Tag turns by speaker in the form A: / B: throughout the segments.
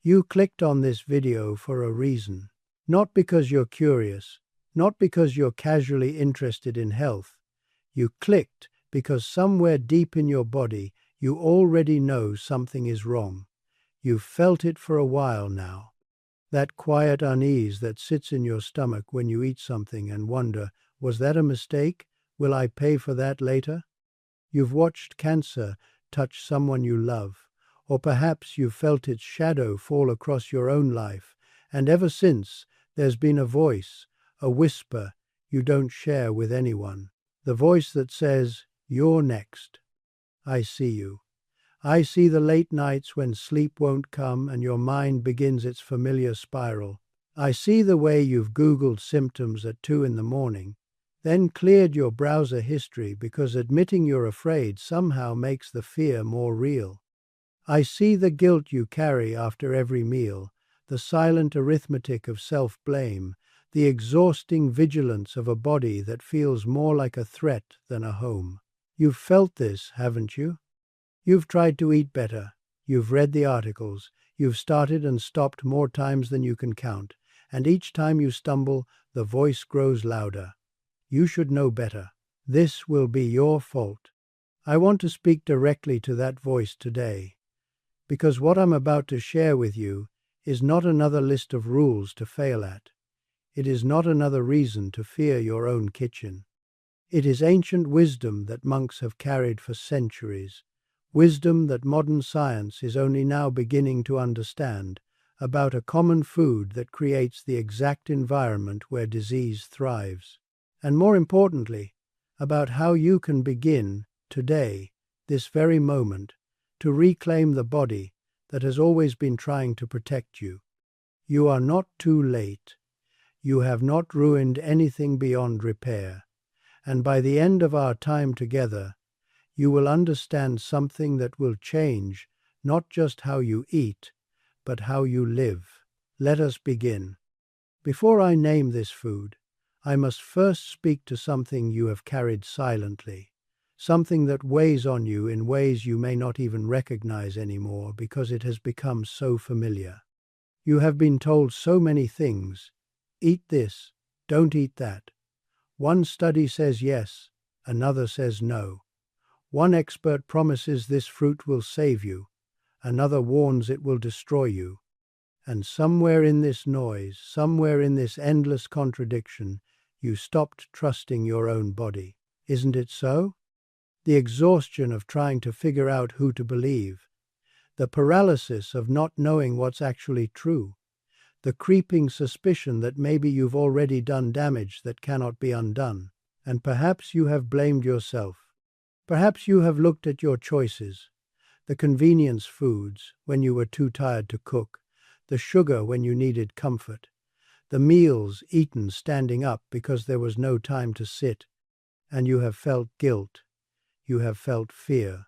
A: You clicked on this video for a reason. Not because you're curious, not because you're casually interested in health. You clicked because somewhere deep in your body you already know something is wrong. You've felt it for a while now. That quiet unease that sits in your stomach when you eat something and wonder, was that a mistake? Will I pay for that later? You've watched cancer touch someone you love, or perhaps you've felt its shadow fall across your own life, and ever since there's been a voice, a whisper you don't share with anyone. The voice that says, "You're next." I see you. I see the late nights when sleep won't come and your mind begins its familiar spiral. I see the way you've Googled symptoms at 2 in the morning, then cleared your browser history because admitting you're afraid somehow makes the fear more real. I see the guilt you carry after every meal, the silent arithmetic of self-blame, the exhausting vigilance of a body that feels more like a threat than a home. You've felt this, haven't you? You've tried to eat better, you've read the articles, you've started and stopped more times than you can count, and each time you stumble, the voice grows louder. You should know better. This will be your fault. I want to speak directly to that voice today, because what I'm about to share with you is not another list of rules to fail at. It is not another reason to fear your own kitchen. It is ancient wisdom that monks have carried for centuries. Wisdom that modern science is only now beginning to understand, about a common food that creates the exact environment where disease thrives. And more importantly, about how you can begin, today, this very moment, to reclaim the body that has always been trying to protect you. You are not too late. You have not ruined anything beyond repair. And by the end of our time together, you will understand something that will change not just how you eat, but how you live. Let us begin. Before I name this food, I must first speak to something you have carried silently, something that weighs on you in ways you may not even recognize anymore because it has become so familiar. You have been told so many things. Eat this, don't eat that. One study says yes, another says no. One expert promises this fruit will save you, another warns it will destroy you. And somewhere in this noise, somewhere in this endless contradiction, you stopped trusting your own body. Isn't it so? The exhaustion of trying to figure out who to believe, the paralysis of not knowing what's actually true, the creeping suspicion that maybe you've already done damage that cannot be undone, and perhaps you have blamed yourself. Perhaps you have looked at your choices, the convenience foods when you were too tired to cook, the sugar when you needed comfort, the meals eaten standing up because there was no time to sit, and you have felt guilt, you have felt fear,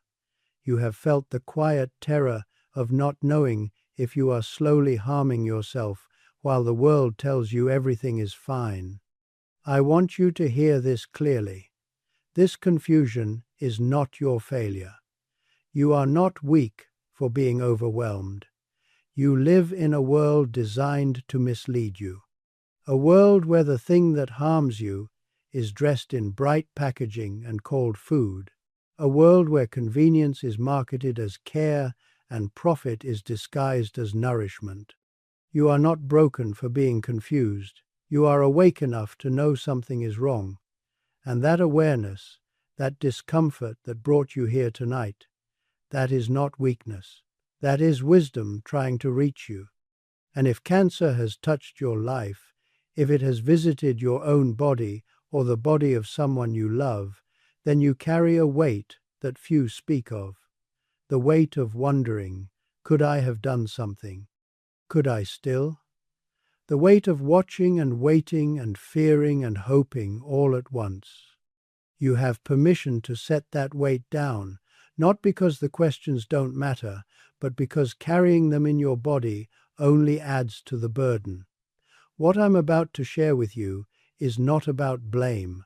A: you have felt the quiet terror of not knowing if you are slowly harming yourself while the world tells you everything is fine. I want you to hear this clearly. This confusion is not your failure. You are not weak for being overwhelmed. You live in a world designed to mislead you. A world where the thing that harms you is dressed in bright packaging and called food. A world where convenience is marketed as care and profit is disguised as nourishment. You are not broken for being confused. You are awake enough to know something is wrong. And that awareness, that discomfort that brought you here tonight, that is not weakness. That is wisdom trying to reach you. And if cancer has touched your life, if it has visited your own body or the body of someone you love, then you carry a weight that few speak of. The weight of wondering, could I have done something? Could I still? The weight of watching and waiting and fearing and hoping all at once. You have permission to set that weight down, not because the questions don't matter, but because carrying them in your body only adds to the burden. What I'm about to share with you is not about blame.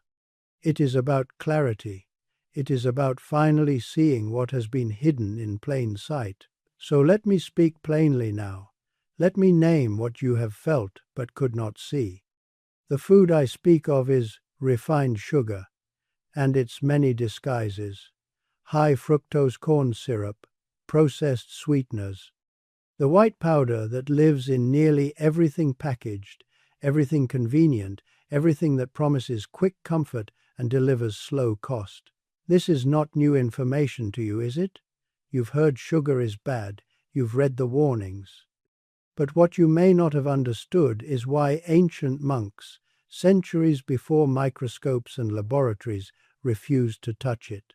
A: It is about clarity. It is about finally seeing what has been hidden in plain sight. So let me speak plainly now. Let me name what you have felt but could not see. The food I speak of is refined sugar, and its many disguises. High fructose corn syrup, processed sweeteners. The white powder that lives in nearly everything packaged, everything convenient, everything that promises quick comfort and delivers slow cost. This is not new information to you, is it? You've heard sugar is bad, you've read the warnings. But what you may not have understood is why ancient monks, centuries before microscopes and laboratories, refused to touch it.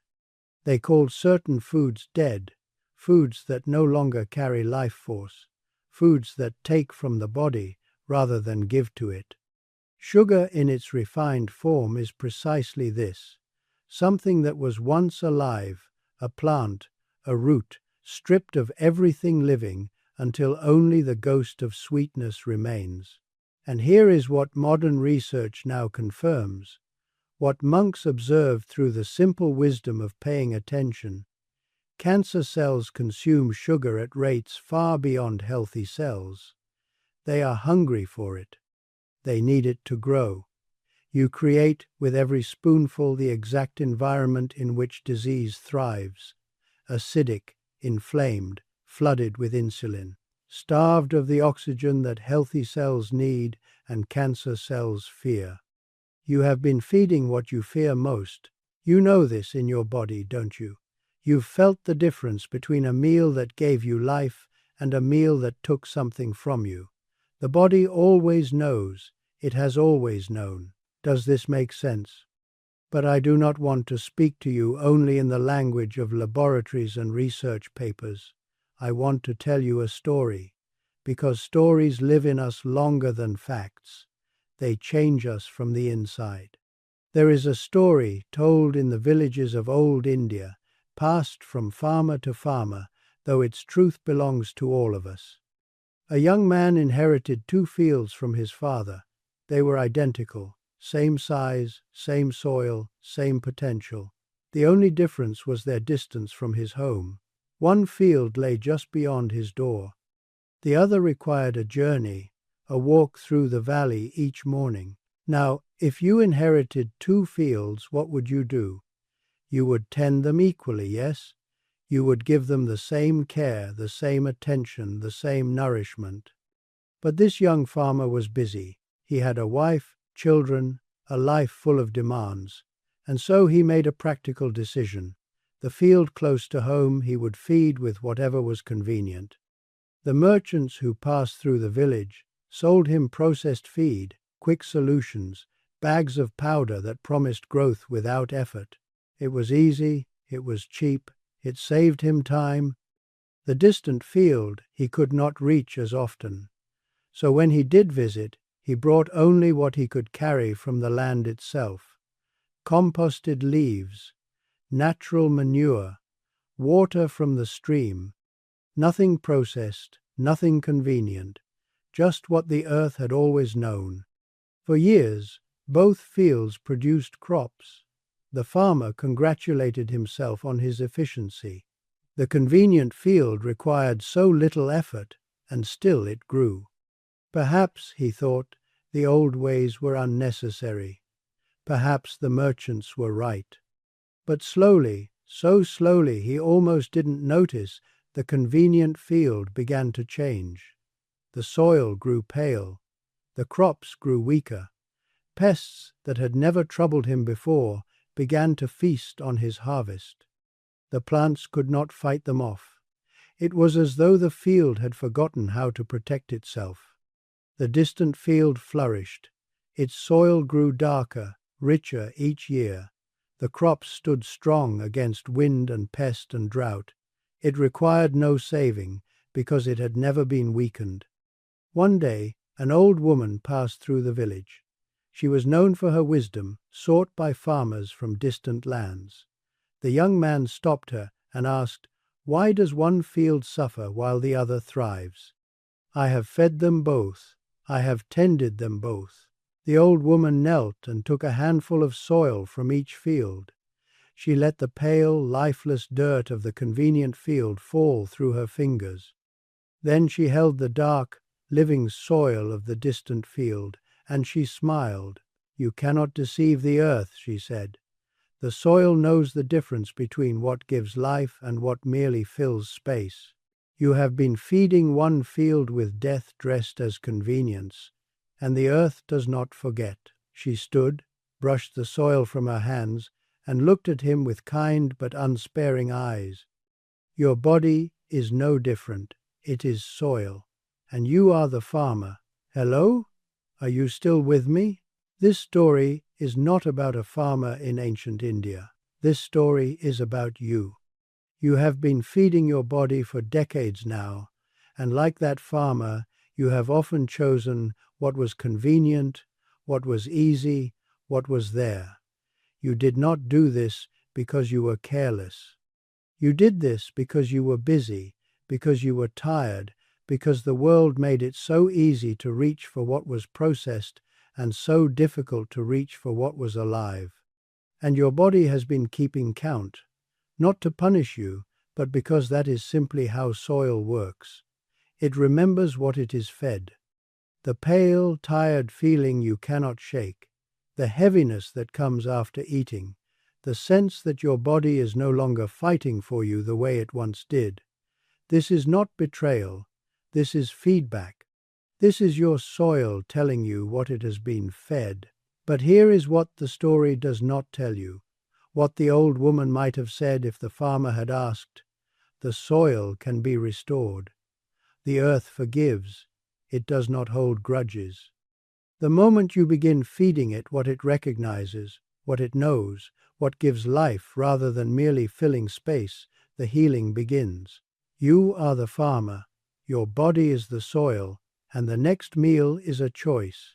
A: They called certain foods dead, foods that no longer carry life force, foods that take from the body rather than give to it. Sugar in its refined form is precisely this, something that was once alive, a plant, a root, stripped of everything living until only the ghost of sweetness remains. And here is what modern research now confirms, what monks observed through the simple wisdom of paying attention. Cancer cells consume sugar at rates far beyond healthy cells. They are hungry for it. They need it to grow. You create with every spoonful the exact environment in which disease thrives, acidic, inflamed, flooded with insulin, starved of the oxygen that healthy cells need and cancer cells fear. You have been feeding what you fear most. You know this in your body, don't you? You've felt the difference between a meal that gave you life and a meal that took something from you. The body always knows. It has always known. Does this make sense? But I do not want to speak to you only in the language of laboratories and research papers. I want to tell you a story, because stories live in us longer than facts. They change us from the inside. There is a story told in the villages of old India, passed from farmer to farmer, though its truth belongs to all of us. A young man inherited 2 fields from his father. They were identical, same size, same soil, same potential. The only difference was their distance from his home. One field lay just beyond his door. The other required a journey, a walk through the valley each morning. Now, if you inherited 2 fields, what would you do? You would tend them equally, yes? You would give them the same care, the same attention, the same nourishment. But this young farmer was busy. He had a wife, children, a life full of demands, and so he made a practical decision. The field close to home he would feed with whatever was convenient. The merchants who passed through the village sold him processed feed, quick solutions, bags of powder that promised growth without effort. It was easy, it was cheap, it saved him time. The distant field he could not reach as often. So when he did visit, he brought only what he could carry from the land itself. Composted leaves, natural manure, water from the stream. Nothing processed, nothing convenient, just what the earth had always known. For years, both fields produced crops. The farmer congratulated himself on his efficiency. The convenient field required so little effort, and still it grew. Perhaps, he thought, the old ways were unnecessary. Perhaps the merchants were right. But slowly, so slowly he almost didn't notice, the convenient field began to change. The soil grew pale. The crops grew weaker. Pests that had never troubled him before began to feast on his harvest. The plants could not fight them off. It was as though the field had forgotten how to protect itself. The distant field flourished. Its soil grew darker, richer each year. The crops stood strong against wind and pest and drought. It required no saving, because it had never been weakened. One day, an old woman passed through the village. She was known for her wisdom, sought by farmers from distant lands. The young man stopped her and asked, "Why does one field suffer while the other thrives?" "I have fed them both. I have tended them both." The old woman knelt and took a handful of soil from each field. She let the pale, lifeless dirt of the convenient field fall through her fingers. Then she held the dark, living soil of the distant field, and she smiled. "You cannot deceive the earth," she said. "The soil knows the difference between what gives life and what merely fills space. You have been feeding one field with death dressed as convenience, and the earth does not forget." She stood, brushed the soil from her hands, and looked at him with kind but unsparing eyes. "Your body is no different. It is soil. And you are the farmer. Hello? Are you still with me? This story is not about a farmer in ancient India. This story is about you. You have been feeding your body for decades now, and like that farmer, you have often chosen what was convenient, what was easy, what was there. You did not do this because you were careless. You did this because you were busy, because you were tired, because the world made it so easy to reach for what was processed and so difficult to reach for what was alive. And your body has been keeping count, not to punish you, but because that is simply how soil works. It remembers what it is fed. The pale, tired feeling you cannot shake, the heaviness that comes after eating, the sense that your body is no longer fighting for you the way it once did. This is not betrayal. This is feedback. This is your soil telling you what it has been fed. But here is what the story does not tell you. What the old woman might have said if the farmer had asked. The soil can be restored. The earth forgives. It does not hold grudges. The moment you begin feeding it what it recognizes, what it knows, what gives life rather than merely filling space, the healing begins. You are the farmer, your body is the soil, and the next meal is a choice.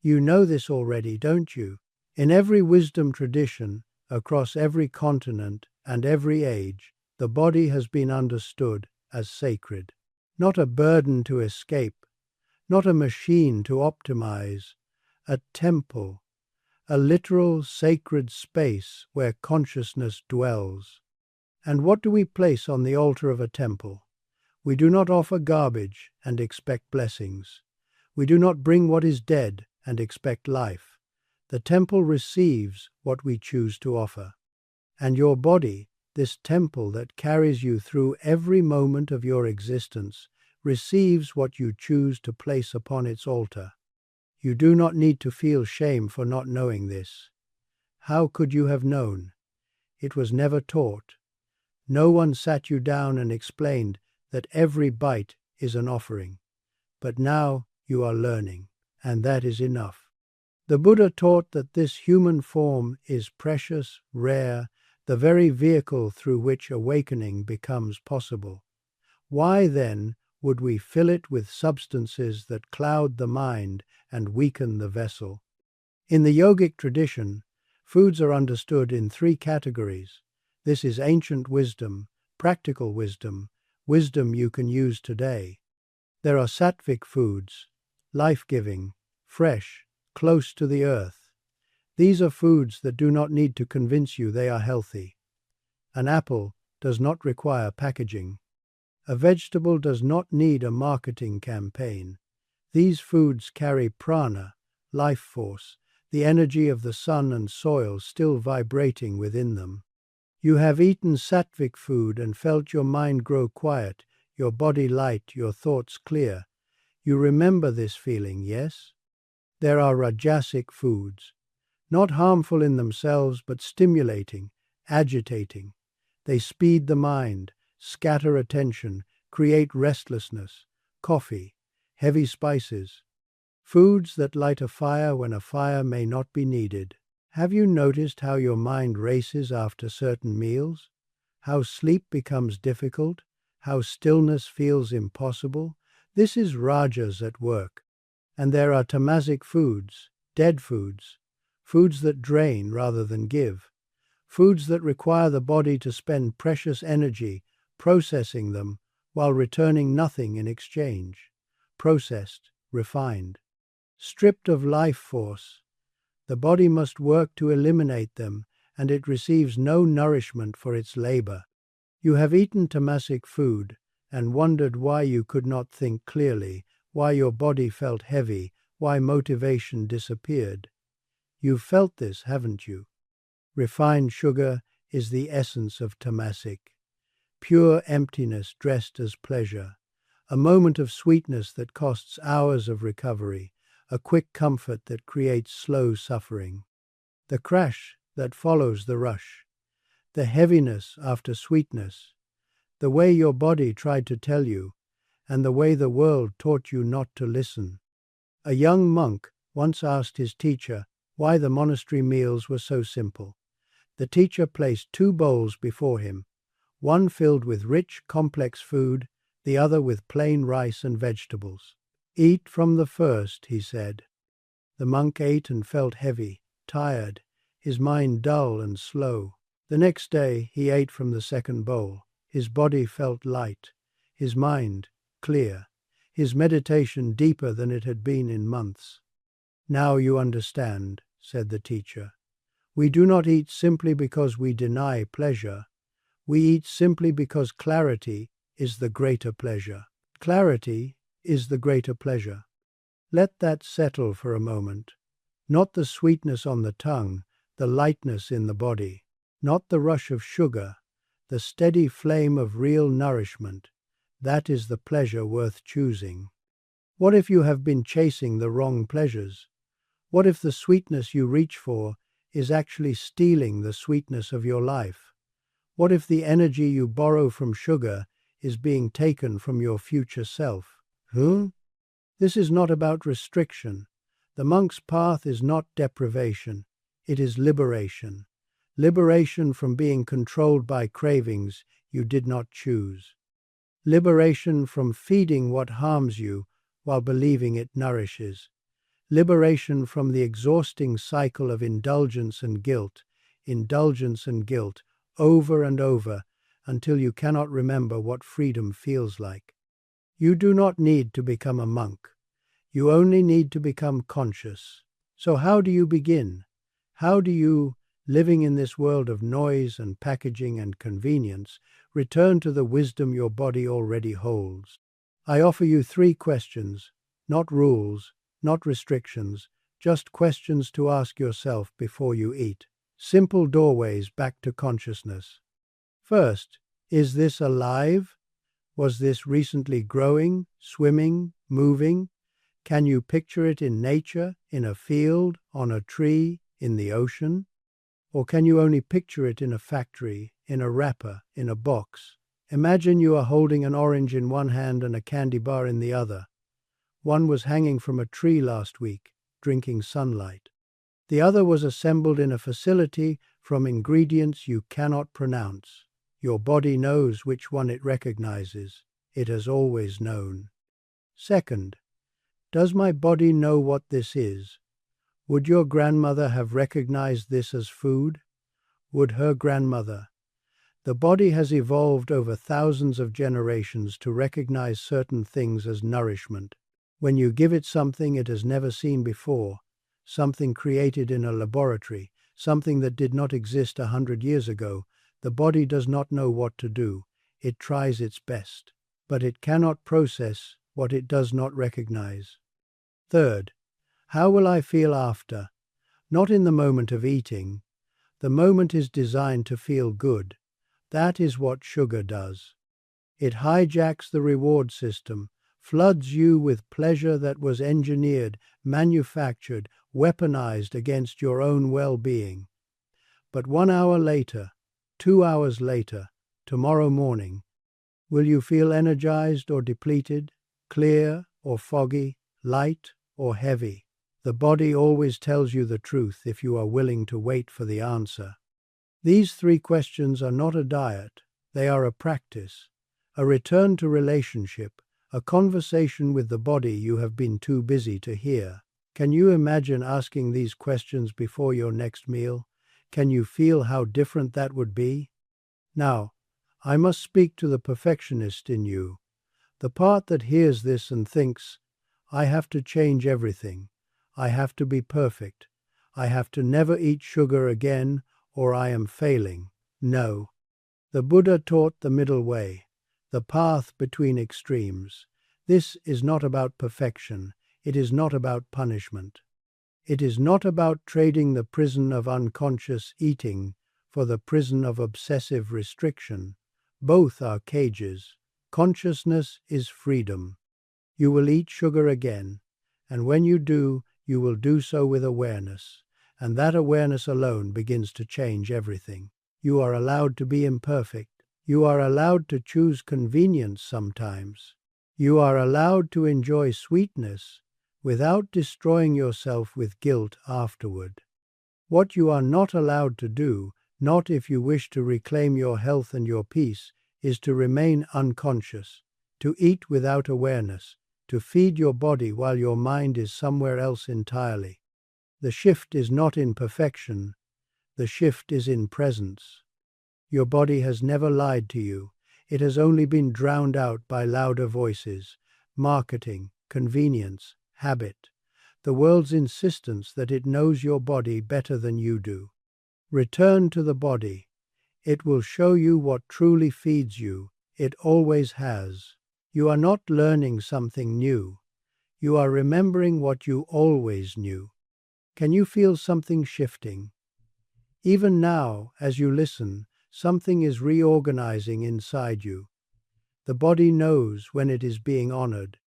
A: You know this already, don't you? In every wisdom tradition, across every continent and every age, the body has been understood as sacred. Not a burden to escape, not a machine to optimize, a temple, a literal sacred space where consciousness dwells. And what do we place on the altar of a temple? We do not offer garbage and expect blessings. We do not bring what is dead and expect life. The temple receives what we choose to offer. And your body, this temple that carries you through every moment of your existence, receives what you choose to place upon its altar. You do not need to feel shame for not knowing this. How could you have known? It was never taught. No one sat you down and explained that every bite is an offering. But now you are learning, and that is enough. The Buddha taught that this human form is precious, rare, the very vehicle through which awakening becomes possible. Why, then, would we fill it with substances that cloud the mind and weaken the vessel? In the yogic tradition, foods are understood in three categories. This is ancient wisdom, practical wisdom, wisdom you can use today. There are sattvic foods, life-giving, fresh, close to the earth. These are foods that do not need to convince you they are healthy. An apple does not require packaging. A vegetable does not need a marketing campaign. These foods carry prana, life force, the energy of the sun and soil still vibrating within them. You have eaten sattvic food and felt your mind grow quiet, your body light, your thoughts clear. You remember this feeling, yes? There are rajasic foods, not harmful in themselves but stimulating, agitating. They speed the mind, scatter attention, create restlessness. Coffee, heavy spices. Foods that light a fire when a fire may not be needed. Have you noticed how your mind races after certain meals? How sleep becomes difficult? How stillness feels impossible? This is rajas at work. And there are tamasic foods, dead foods, foods that drain rather than give, foods that require the body to spend precious energy processing them while returning nothing in exchange. Processed, refined, stripped of life force. The body must work to eliminate them, and it receives no nourishment for its labor. You have eaten tamasic food and wondered why you could not think clearly, why your body felt heavy, why motivation disappeared. You've felt this, haven't you? Refined sugar is the essence of tamasic. Pure emptiness dressed as pleasure. A moment of sweetness that costs hours of recovery. A quick comfort that creates slow suffering. The crash that follows the rush. The heaviness after sweetness. The way your body tried to tell you, and the way the world taught you not to listen. A young monk once asked his teacher why the monastery meals were so simple. The teacher placed 2 bowls before him, one filled with rich, complex food, the other with plain rice and vegetables. "Eat from the first," he said. The monk ate and felt heavy, tired, his mind dull and slow. The next day he ate from the second bowl. His body felt light, his mind clear, his meditation deeper than it had been in months. "Now you understand," said the teacher. "We do not eat simply because we deny pleasure. We eat simply because clarity is the greater pleasure. Clarity is the greater pleasure." Let that settle for a moment. Not the sweetness on the tongue, the lightness in the body. Not the rush of sugar, the steady flame of real nourishment. That is the pleasure worth choosing. What if you have been chasing the wrong pleasures? What if the sweetness you reach for is actually stealing the sweetness of your life? What if the energy you borrow from sugar is being taken from your future self? This is not about restriction. The monk's path is not deprivation. It is liberation. Liberation from being controlled by cravings you did not choose. Liberation from feeding what harms you while believing it nourishes. Liberation from the exhausting cycle of indulgence and guilt, over and over, until you cannot remember what freedom feels like. You do not need to become a monk. You only need to become conscious. So how do you begin? How do you, living in this world of noise and packaging and convenience, return to the wisdom your body already holds? I offer you 3 questions, not rules, not restrictions, just questions to ask yourself before you eat. Simple doorways back to consciousness. First, is this alive? Was this recently growing, swimming, moving? Can you picture it in nature, in a field, on a tree, in the ocean? Or can you only picture it in a factory, in a wrapper, in a box? Imagine you are holding an orange in one hand and a candy bar in the other. One was hanging from a tree last week, drinking sunlight. The other was assembled in a facility from ingredients you cannot pronounce. Your body knows which one it recognizes. It has always known. Second, does my body know what this is? Would your grandmother have recognized this as food? Would her grandmother? The body has evolved over thousands of generations to recognize certain things as nourishment. When you give it something it has never seen before, something created in a laboratory, something that did not exist 100 years ago, the body does not know what to do. It tries its best, but it cannot process what it does not recognize. Third, how will I feel after? Not in the moment of eating. The moment is designed to feel good. That is what sugar does. It hijacks the reward system, floods you with pleasure that was engineered, manufactured, weaponized against your own well-being. But 1 hour later, 2 hours later, tomorrow morning, will you feel energized or depleted, clear or foggy, light or heavy? The body always tells you the truth if you are willing to wait for the answer. These 3 questions are not a diet, they are a practice, a return to relationship, a conversation with the body you have been too busy to hear. Can you imagine asking these questions before your next meal? Can you feel how different that would be? Now, I must speak to the perfectionist in you, the part that hears this and thinks, I have to change everything. I have to be perfect. I have to never eat sugar again, or I am failing. No. The Buddha taught the middle way, the path between extremes. This is not about perfection. It is not about punishment. It is not about trading the prison of unconscious eating for the prison of obsessive restriction. Both are cages. Consciousness is freedom. You will eat sugar again, and when you do, you will do so with awareness, and that awareness alone begins to change everything. You are allowed to be imperfect. You are allowed to choose convenience sometimes. You are allowed to enjoy sweetness without destroying yourself with guilt afterward. What you are not allowed to do, not if you wish to reclaim your health and your peace, is to remain unconscious, to eat without awareness, to feed your body while your mind is somewhere else entirely. The shift is not in perfection, the shift is in presence. Your body has never lied to you. It has only been drowned out by louder voices, marketing, convenience, habit, the world's insistence that it knows your body better than you do. Return to the body. It will show you what truly feeds you. It always has. You are not learning something new. You are remembering what you always knew. Can you feel something shifting? Even now, as you listen, something is reorganizing inside you. The body knows when it is being honored.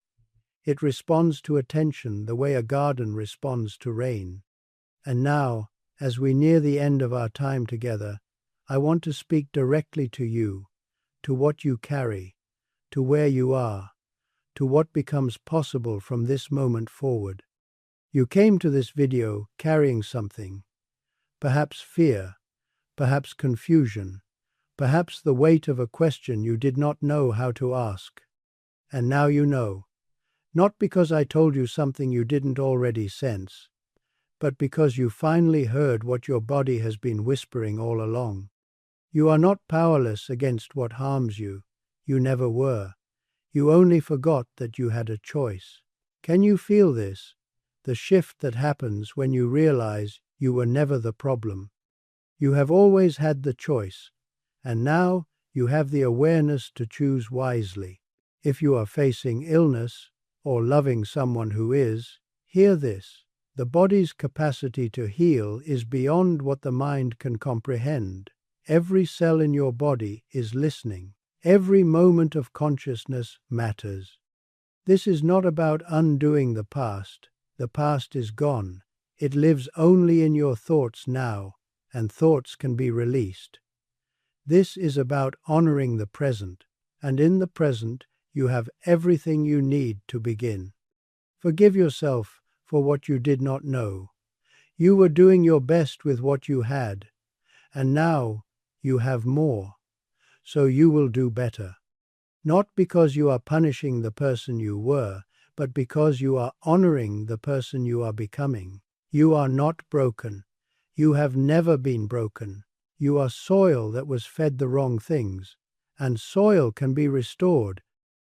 A: It responds to attention the way a garden responds to rain. And now, as we near the end of our time together, I want to speak directly to you, to what you carry, to where you are, to what becomes possible from this moment forward. You came to this video carrying something, perhaps fear, perhaps confusion, perhaps the weight of a question you did not know how to ask. And now you know, not because I told you something you didn't already sense, but because you finally heard what your body has been whispering all along. You are not powerless against what harms you. You never were. You only forgot that you had a choice. Can you feel this? The shift that happens when you realize you were never the problem. You have always had the choice, and now you have the awareness to choose wisely. If you are facing illness or loving someone who is, hear this. The body's capacity to heal is beyond what the mind can comprehend. Every cell in your body is listening. Every moment of consciousness matters. This is not about undoing the past. The past is gone. It lives only in your thoughts now, and thoughts can be released. This is about honoring the present, and in the present you have everything you need to begin. Forgive yourself for what you did not know. You were doing your best with what you had, and now you have more, so you will do better. Not because you are punishing the person you were, but because you are honoring the person you are becoming. You are not broken. You have never been broken. You are soil that was fed the wrong things, and soil can be restored.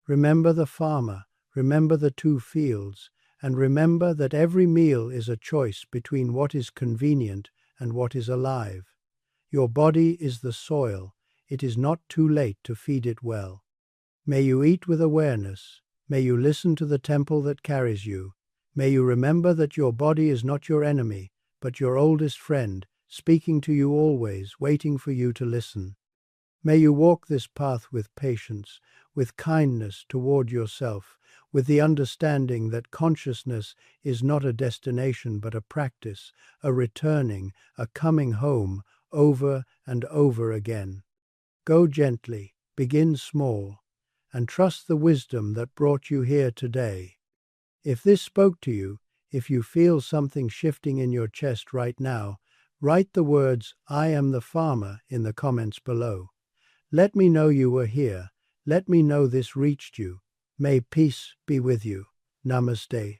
A: Remember the farmer, remember the two fields, and remember that every meal is a choice between what is convenient and what is alive. Your body is the soil. It is not too late to feed it well. May you eat with awareness. May you listen to the temple that carries you. May you remember that your body is not your enemy, but your oldest friend, speaking to you always, waiting for you to listen. May you walk this path with patience, with kindness toward yourself, with the understanding that consciousness is not a destination but a practice, a returning, a coming home, over and over again. Go gently, begin small, and trust the wisdom that brought you here today. If this spoke to you, if you feel something shifting in your chest right now, write the words, "I am the farmer," in the comments below. Let me know you were here. Let me know this reached you. May peace be with you. Namaste.